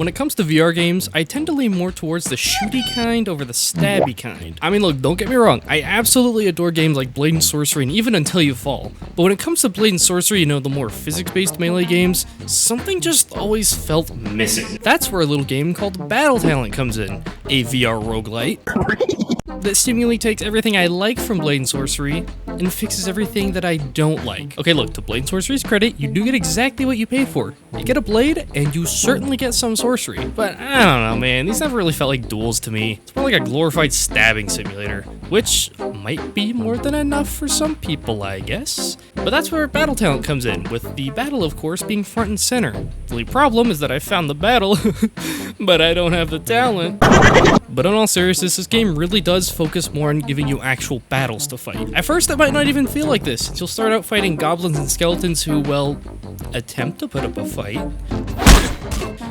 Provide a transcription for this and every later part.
When it comes to VR games, I tend to lean more towards the shooty kind over the stabby kind. I mean, look, don't get me wrong, I absolutely adore games like Blade and Sorcery and even Until You Fall. But when it comes to Blade and Sorcery, you know, the more physics-based melee games, something just always felt missing. That's where a little game called Battle Talent comes in, a VR roguelite that seemingly takes everything I like from Blade and Sorcery and fixes everything that I don't like. Okay, look, to Blade and Sorcery's credit, you do get exactly what you pay for. You get a blade, and you certainly get some sorcery. But I don't know, man, these never really felt like duels to me. It's more like a glorified stabbing simulator, which might be more than enough for some people, I guess. But that's where Battle Talent comes in, with the battle, of course, being front and center. The only problem is that I found the battle, but I don't have the talent. But in all seriousness, this game really does focus more on giving you actual battles to fight. At first, it might not even feel like this. You'll start out fighting goblins and skeletons who, well, attempt to put up a fight.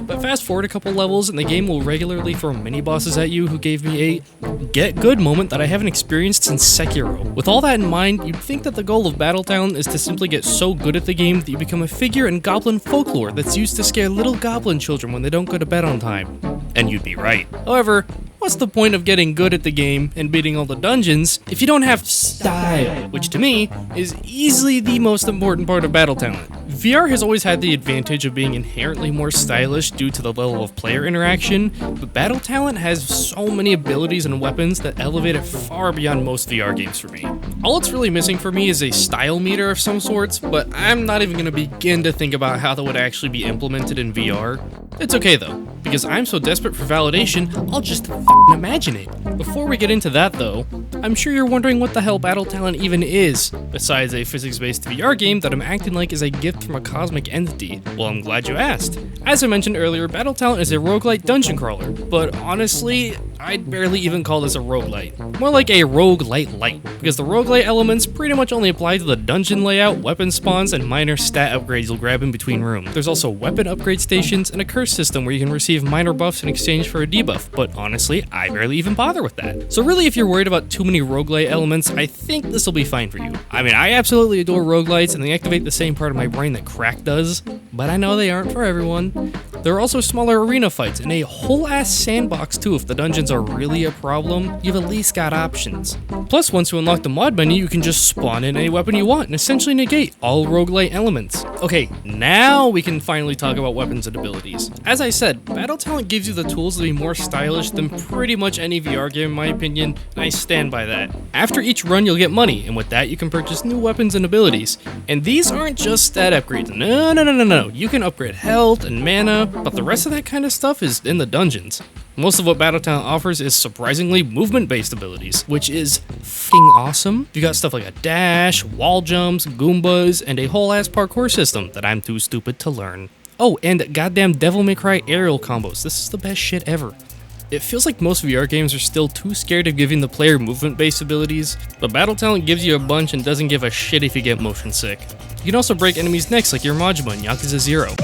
But fast forward a couple levels and the game will regularly throw mini-bosses at you who gave me a get good moment that I haven't experienced since Sekiro. With all that in mind, you'd think that the goal of Battle Talent is to simply get so good at the game that you become a figure in goblin folklore that's used to scare little goblin children when they don't go to bed on time. And you'd be right. However, what's the point of getting good at the game and beating all the dungeons if you don't have style? Which to me is easily the most important part of Battle Talent. VR has always had the advantage of being inherently more stylish due to the level of player interaction, but Battle Talent has so many abilities and weapons that elevate it far beyond most VR games for me. All it's really missing for me is a style meter of some sorts, but I'm not even going to begin to think about how that would actually be implemented in VR. It's okay though, because I'm so desperate for validation, I'll just f***ing imagine it. Before we get into that though, I'm sure you're wondering what the hell Battle Talent even is, besides a physics-based VR game that I'm acting like is a gift from a cosmic entity. Well, I'm glad you asked. As I mentioned earlier, Battle Talent is a roguelite dungeon crawler, but honestly, I'd barely even call this a roguelite. More like a roguelite light, because the roguelite elements pretty much only apply to the dungeon layout, weapon spawns, and minor stat upgrades you'll grab in between rooms. There's also weapon upgrade stations and a curse system where you can receive minor buffs in exchange for a debuff, but honestly, I barely even bother with that. So really, if you're worried about too many roguelite elements, I think this will be fine for you. I mean, I absolutely adore roguelites, and they activate the same part of my brain that crack does, but I know they aren't for everyone. There are also smaller arena fights and a whole-ass sandbox too. If the dungeons are really a problem, you've at least got options. Plus, once you unlock the mod menu, you can just spawn in any weapon you want and essentially negate all roguelite elements. Okay, now we can finally talk about weapons and abilities. As I said, Battle Talent gives you the tools to be more stylish than pretty much any VR game in my opinion, and I stand by that. After each run, you'll get money, and with that, you can purchase new weapons and abilities. And these aren't just stat upgrades. No. You can upgrade health and mana, but the rest of that kind of stuff is in the dungeons. Most of what Battle Talent offers is surprisingly movement-based abilities, which is f***ing awesome. You got stuff like a dash, wall jumps, Goombas, and a whole-ass parkour system that I'm too stupid to learn. Oh, and goddamn Devil May Cry aerial combos. This is the best shit ever. It feels like most VR games are still too scared of giving the player movement-based abilities, but Battle Talent gives you a bunch and doesn't give a shit if you get motion sick. You can also break enemies' necks like your Majima in Yakuza 0.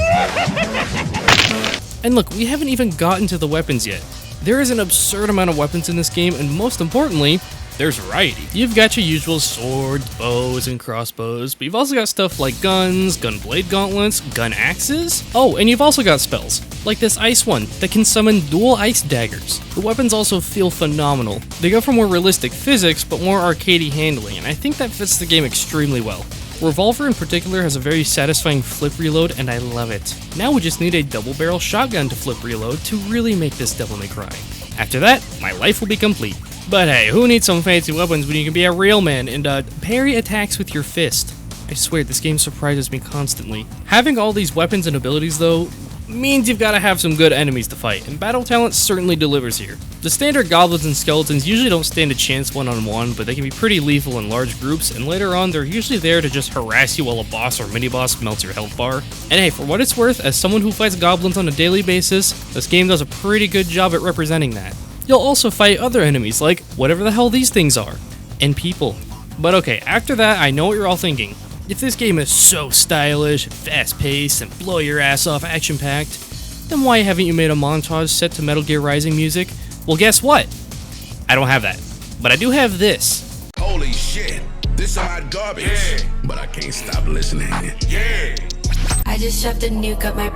And look, we haven't even gotten to the weapons yet. There is an absurd amount of weapons in this game, and most importantly, there's variety. You've got your usual swords, bows, and crossbows, but you've also got stuff like guns, gun blade gauntlets, gun axes. Oh, and you've also got spells, like this ice one that can summon dual ice daggers. The weapons also feel phenomenal. They go for more realistic physics, but more arcadey handling, and I think that fits the game extremely well. Revolver in particular has a very satisfying flip reload, and I love it. Now we just need a double barrel shotgun to flip reload to really make this Devil May Cry. After that, my life will be complete. But hey, who needs some fancy weapons when you can be a real man and parry attacks with your fist? I swear, this game surprises me constantly. Having all these weapons and abilities though, means you've got to have some good enemies to fight, and Battle Talent certainly delivers here. The standard goblins and skeletons usually don't stand a chance one-on-one, but they can be pretty lethal in large groups, and later on they're usually there to just harass you while a boss or mini-boss melts your health bar. And hey, for what it's worth, as someone who fights goblins on a daily basis, this game does a pretty good job at representing that. You'll also fight other enemies like whatever the hell these things are, and people. But okay, after that, I know what you're all thinking. If this game is so stylish, fast-paced, and blow your ass off action-packed, then why haven't you made a montage set to Metal Gear Rising music? Well, guess what? I don't have that. But I do have this. Holy shit, this is hot garbage. Yeah. But I can't stop listening. Yeah. I just shoved a nuke up my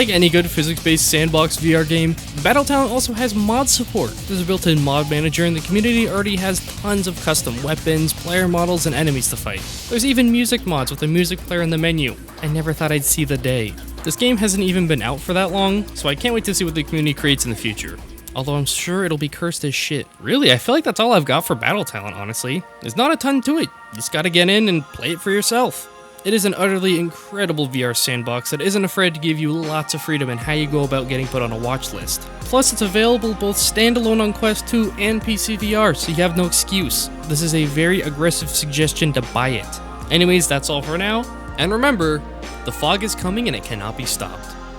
Like any good physics-based sandbox VR game, Battletown also has mod support. There's a built-in mod manager, and the community already has tons of custom weapons, player models, and enemies to fight. There's even music mods with a music player in the menu. I never thought I'd see the day. This game hasn't even been out for that long, so I can't wait to see what the community creates in the future. Although I'm sure it'll be cursed as shit. Really, I feel like that's all I've got for Battletown, honestly. There's not a ton to it. You just gotta get in and play it for yourself. It is an utterly incredible VR sandbox that isn't afraid to give you lots of freedom in how you go about getting put on a watch list. Plus, it's available both standalone on Quest 2 and PC VR, so you have no excuse. This is a very aggressive suggestion to buy it. Anyways, that's all for now. And remember, the fog is coming and it cannot be stopped.